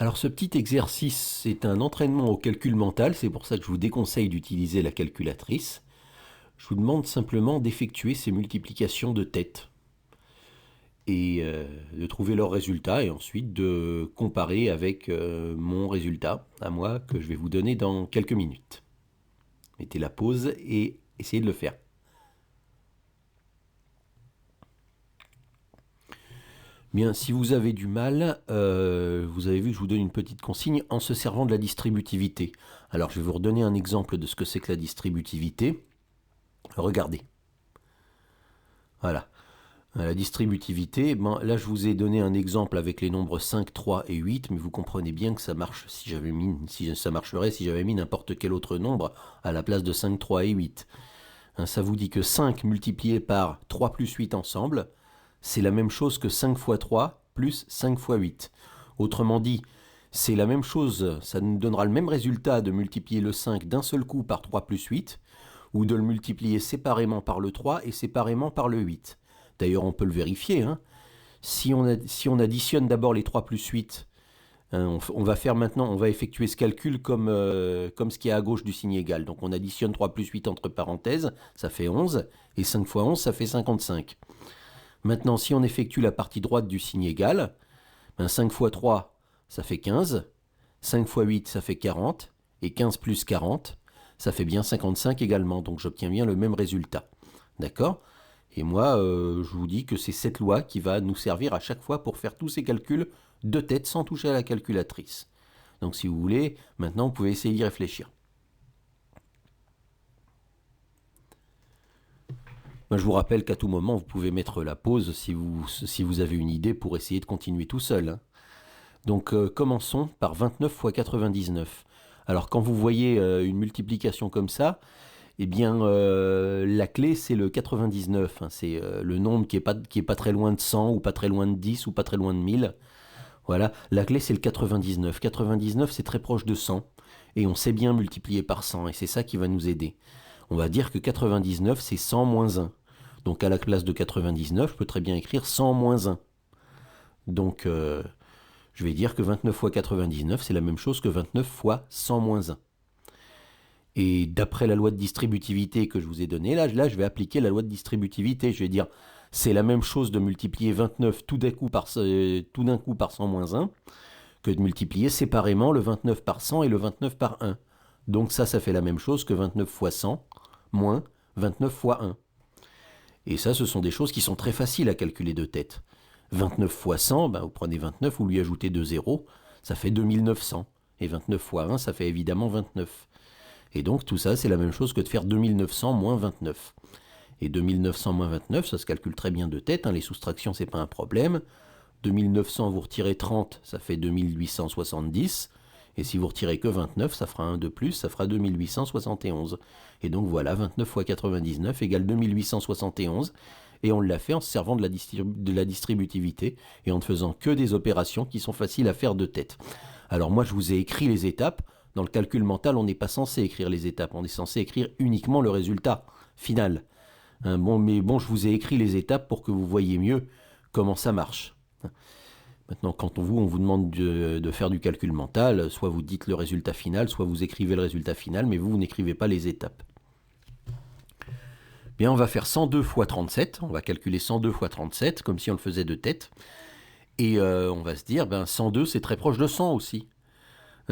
Alors ce petit exercice, c'est un entraînement au calcul mental, c'est pour ça que je vous déconseille d'utiliser la calculatrice. Je vous demande simplement d'effectuer ces multiplications de tête et de trouver leur résultat et ensuite de comparer avec mon résultat à moi que je vais vous donner dans quelques minutes. Mettez la pause et essayez de le faire. Bien, si vous avez du mal, vous avez vu que je vous donne une petite consigne en se servant de la distributivité. Alors, je vais vous redonner un exemple de ce que c'est que la distributivité. Regardez. Voilà. La distributivité, là je vous ai donné un exemple avec les nombres 5, 3 et 8, mais vous comprenez bien que ça marche ça marcherait si j'avais mis n'importe quel autre nombre à la place de 5, 3 et 8. Ça vous dit que 5 multiplié par 3 plus 8 ensemble, c'est la même chose que 5 fois 3 plus 5 fois 8. Autrement dit, c'est la même chose, ça nous donnera le même résultat de multiplier le 5 d'un seul coup par 3 plus 8, ou de le multiplier séparément par le 3 et séparément par le 8. D'ailleurs, on peut le vérifier. Si on additionne d'abord les 3 plus 8, on va effectuer ce calcul comme ce qui est à gauche du signe égal. Donc on additionne 3 plus 8 entre parenthèses, ça fait 11, et 5 fois 11, ça fait 55. Maintenant, si on effectue la partie droite du signe égal, 5 fois 3, ça fait 15, 5 fois 8, ça fait 40, et 15 plus 40, ça fait bien 55 également, donc j'obtiens bien le même résultat. D'accord ? Et moi, je vous dis que c'est cette loi qui va nous servir à chaque fois pour faire tous ces calculs de tête sans toucher à la calculatrice. Donc si vous voulez, maintenant vous pouvez essayer d'y réfléchir. Moi, je vous rappelle qu'à tout moment, vous pouvez mettre la pause si vous avez une idée pour essayer de continuer tout seul. Donc commençons par 29 fois 99. Alors quand vous voyez une multiplication comme ça, eh bien la clé c'est le 99. C'est le nombre qui est pas très loin de 100 ou pas très loin de 10 ou pas très loin de 1000. Voilà, la clé c'est le 99. 99 c'est très proche de 100 et on sait bien multiplier par 100 et c'est ça qui va nous aider. On va dire que 99 c'est 100 moins 1. Donc à la place de 99, je peux très bien écrire 100 moins 1. Donc je vais dire que 29 fois 99 c'est la même chose que 29 fois 100 moins 1. Et d'après la loi de distributivité que je vous ai donnée, là je vais appliquer la loi de distributivité. Je vais dire, c'est la même chose de multiplier 29 tout d'un coup par 100 moins 1 que de multiplier séparément le 29 par 100 et le 29 par 1. Donc ça fait la même chose que 29 fois 100 moins 29 fois 1. Et ça, ce sont des choses qui sont très faciles à calculer de tête. 29 fois 100, vous prenez 29, vous lui ajoutez 2 zéros, ça fait 2900. Et 29 fois 1, ça fait évidemment 29. Et donc tout ça, c'est la même chose que de faire 2900 moins 29. Et 2900 moins 29, ça se calcule très bien de tête, les soustractions, c'est pas un problème. 2900, vous retirez 30, ça fait 2870. Et si vous retirez que 29, ça fera un de plus, ça fera 2871. Et donc voilà, 29 fois 99 égale 2871. Et on l'a fait en se servant de la distributivité et en ne faisant que des opérations qui sont faciles à faire de tête. Alors moi, je vous ai écrit les étapes. Dans le calcul mental, on n'est pas censé écrire les étapes, on est censé écrire uniquement le résultat final. Mais je vous ai écrit les étapes pour que vous voyez mieux comment ça marche. Maintenant, quand on vous demande de faire du calcul mental, soit vous dites le résultat final, soit vous écrivez le résultat final, mais vous n'écrivez pas les étapes. Bien, on va faire 102 fois 37, on va calculer 102 fois 37, comme si on le faisait de tête. Et on va se dire, 102 c'est très proche de 100 aussi.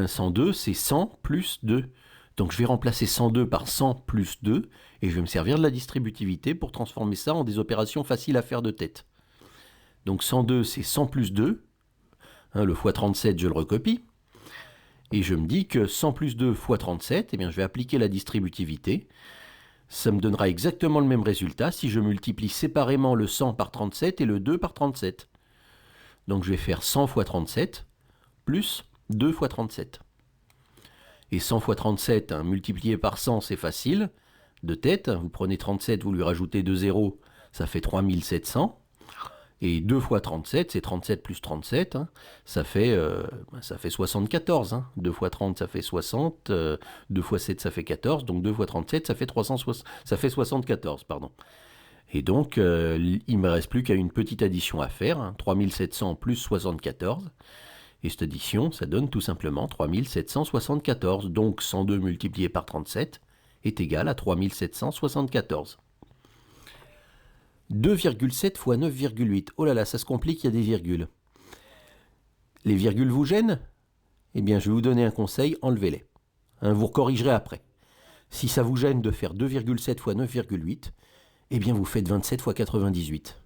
102 c'est 100 plus 2. Donc je vais remplacer 102 par 100 plus 2, et je vais me servir de la distributivité pour transformer ça en des opérations faciles à faire de tête. Donc 102 c'est 100 plus 2, le fois 37 je le recopie, et je me dis que 100 plus 2 fois 37, je vais appliquer la distributivité. Ça me donnera exactement le même résultat si je multiplie séparément le 100 par 37 et le 2 par 37. Donc je vais faire 100 fois 37 plus 2 fois 37. Et 100 fois 37, multiplié par 100, c'est facile. De tête, vous prenez 37, vous lui rajoutez 2 zéros, ça fait 3700. Et 2 fois 37, c'est 37 plus 37, ça fait 74. 2 fois 30, ça fait 60. 2 fois 7, ça fait 14. Donc 2 fois 37, ça fait 74. Et donc, il ne me reste plus qu'à une petite addition à faire. 3700 plus 74. Et cette addition, ça donne tout simplement 3774. Donc 102 multiplié par 37 est égal à 3774. 2,7 fois 9,8. Oh là là, ça se complique, il y a des virgules. Les virgules vous gênent? Eh bien, je vais vous donner un conseil, enlevez-les. Vous corrigerez après. Si ça vous gêne de faire 2,7 fois 9,8, eh bien, vous faites 27 fois 98.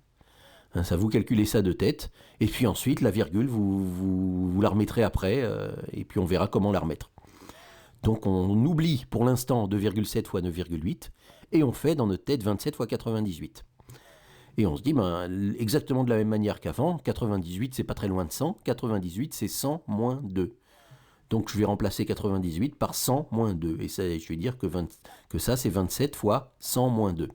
Ça, vous calculez ça de tête, et puis ensuite, la virgule, vous la remettrez après, et puis on verra comment la remettre. Donc, on oublie pour l'instant 2,7 fois 9,8, et on fait dans notre tête 27 fois 98. Et on se dit, exactement de la même manière qu'avant, 98, c'est pas très loin de 100, 98, c'est 100 moins 2. Donc, je vais remplacer 98 par 100 moins 2, et ça, je vais dire que ça, c'est 27 fois 100 moins 2.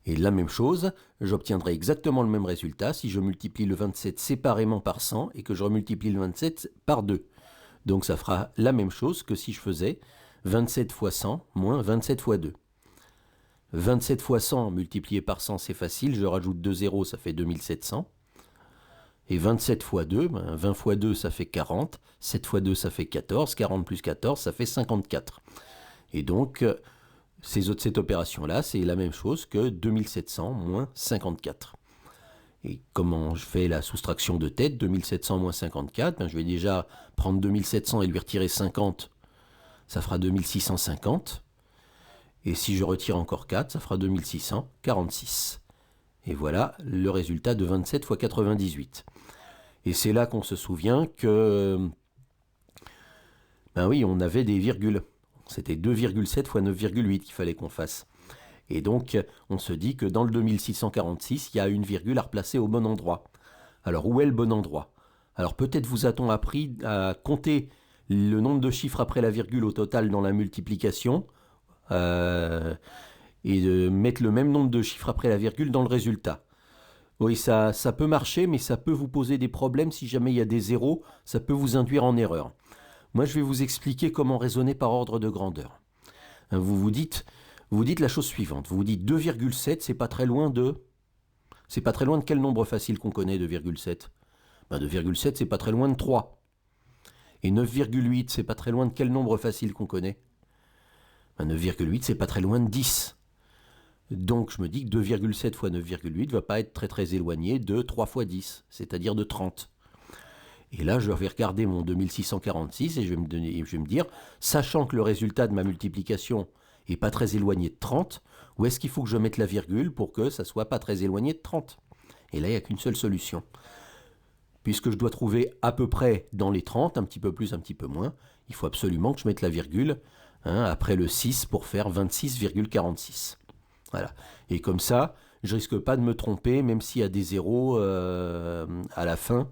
Et la même chose, j'obtiendrai exactement le même résultat si je multiplie le 27 séparément par 100 et que je remultiplie le 27 par 2. Donc ça fera la même chose que si je faisais 27 fois 100 moins 27 fois 2. 27 fois 100 multiplié par 100, c'est facile, je rajoute 2 zéros, ça fait 2700. Et 27 fois 2, 20 fois 2, ça fait 40. 7 fois 2, ça fait 14. 40 plus 14, ça fait 54. Et donc, cette opération-là, c'est la même chose que 2700 moins 54. Et comment je fais la soustraction de tête, 2700 moins 54, je vais déjà prendre 2700 et lui retirer 50, ça fera 2650. Et si je retire encore 4, ça fera 2646. Et voilà le résultat de 27 fois 98. Et c'est là qu'on se souvient que, oui, on avait des virgules. C'était 2,7 fois 9,8 qu'il fallait qu'on fasse. Et donc, on se dit que dans le 2646, il y a une virgule à replacer au bon endroit. Alors, où est le bon endroit? Alors, peut-être vous a-t-on appris à compter le nombre de chiffres après la virgule au total dans la multiplication et de mettre le même nombre de chiffres après la virgule dans le résultat. Oui, ça peut marcher, mais ça peut vous poser des problèmes si jamais il y a des zéros, ça peut vous induire en erreur. Moi, je vais vous expliquer comment raisonner par ordre de grandeur. Vous vous dites la chose suivante. Vous vous dites 2,7, c'est pas très loin de... C'est pas très loin de quel nombre facile qu'on connaît, 2,7 2,7, c'est pas très loin de 3. Et 9,8, c'est pas très loin de quel nombre facile qu'on connaît 9,8, c'est pas très loin de 10. Donc, je me dis que 2,7 fois 9,8 ne va pas être très très éloigné de 3 fois 10, c'est-à-dire de 30. Et là, je vais regarder mon 2646 et je vais me dire, sachant que le résultat de ma multiplication n'est pas très éloigné de 30, où est-ce qu'il faut que je mette la virgule pour que ça ne soit pas très éloigné de 30? Et là, il n'y a qu'une seule solution. Puisque je dois trouver à peu près dans les 30, un petit peu plus, un petit peu moins, il faut absolument que je mette la virgule après le 6 pour faire 26,46. Voilà. Et comme ça, je risque pas de me tromper, même s'il y a des zéros à la fin,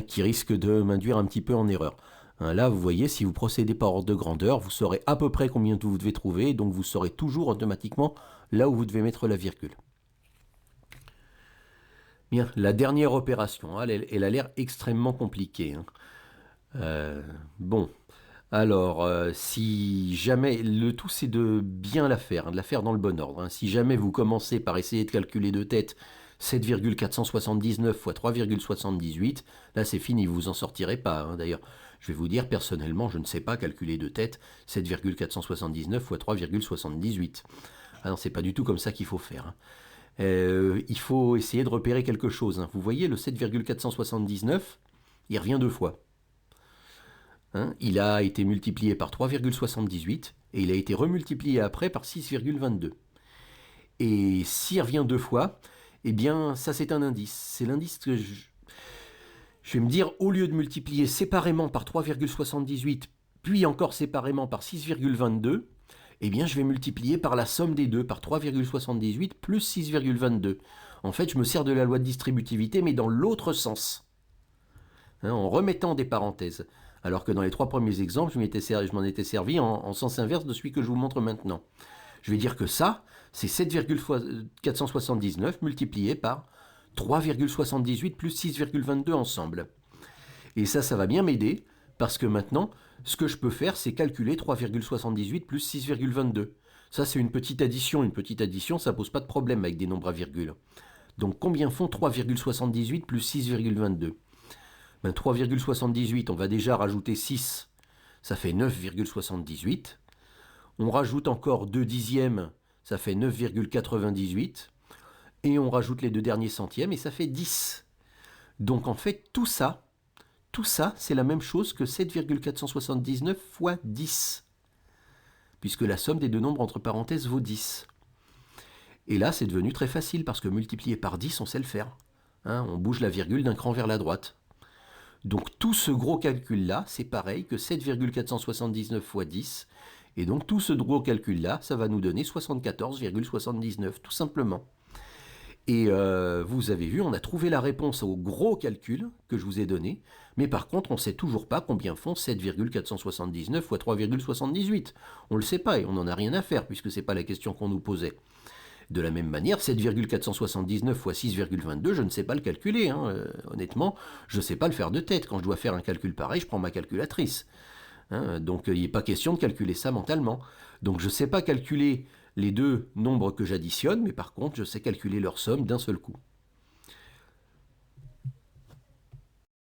qui risquent de m'induire un petit peu en erreur. Là, vous voyez, si vous procédez par ordre de grandeur, vous saurez à peu près combien vous devez trouver, donc vous saurez toujours automatiquement là où vous devez mettre la virgule. Bien, la dernière opération, elle a l'air extrêmement compliquée. Bon, alors, si jamais, le tout c'est de bien la faire, de la faire dans le bon ordre. Si jamais vous commencez par essayer de calculer de tête 7,479 fois 3,78, là c'est fini, vous vous en sortirez pas. D'ailleurs, je vais vous dire, personnellement, je ne sais pas calculer de tête 7,479 fois 3,78. Ah non, c'est pas du tout comme ça qu'il faut faire. Il faut essayer de repérer quelque chose. Vous voyez, le 7,479, il revient 2 fois. Il a été multiplié par 3,78 et il a été remultiplié après par 6,22. Et s'il revient 2 fois, eh bien, ça c'est un indice. C'est l'indice que je vais me dire, au lieu de multiplier séparément par 3,78, puis encore séparément par 6,22, eh bien, je vais multiplier par la somme des deux, par 3,78 plus 6,22. En fait, je me sers de la loi de distributivité, mais dans l'autre sens, en remettant des parenthèses. Alors que dans les 3 premiers exemples, je m'en étais servi en sens inverse de celui que je vous montre maintenant. Je vais dire que ça, c'est 7,479 multiplié par 3,78 plus 6,22 ensemble. Et ça va bien m'aider, parce que maintenant, ce que je peux faire, c'est calculer 3,78 plus 6,22. Ça, c'est une petite addition. Une petite addition, ça pose pas de problème avec des nombres à virgule. Donc, combien font 3,78 plus 6,22 ? Ben, 3,78, on va déjà rajouter 6, ça fait 9,78. On rajoute encore 2 dixièmes, ça fait 9,98. Et on rajoute les 2 derniers centièmes et ça fait 10. Donc en fait, tout ça, c'est la même chose que 7,479 fois 10. Puisque la somme des deux nombres entre parenthèses vaut 10. Et là, c'est devenu très facile parce que multiplier par 10, on sait le faire. Hein, on bouge la virgule d'un cran vers la droite. Donc tout ce gros calcul-là, c'est pareil que 7,479 fois 10. Et donc tout ce gros calcul-là, ça va nous donner 74,79, tout simplement. Et vous avez vu, on a trouvé la réponse au gros calcul que je vous ai donné, mais par contre, on ne sait toujours pas combien font 7,479 fois 3,78. On ne le sait pas et on n'en a rien à faire puisque ce n'est pas la question qu'on nous posait. De la même manière, 7,479 fois 6,22, je ne sais pas le calculer. Honnêtement, je ne sais pas le faire de tête. Quand je dois faire un calcul pareil, je prends ma calculatrice. Donc il n'est pas question de calculer ça mentalement. Donc je ne sais pas calculer les deux nombres que j'additionne, mais par contre je sais calculer leur somme d'un seul coup.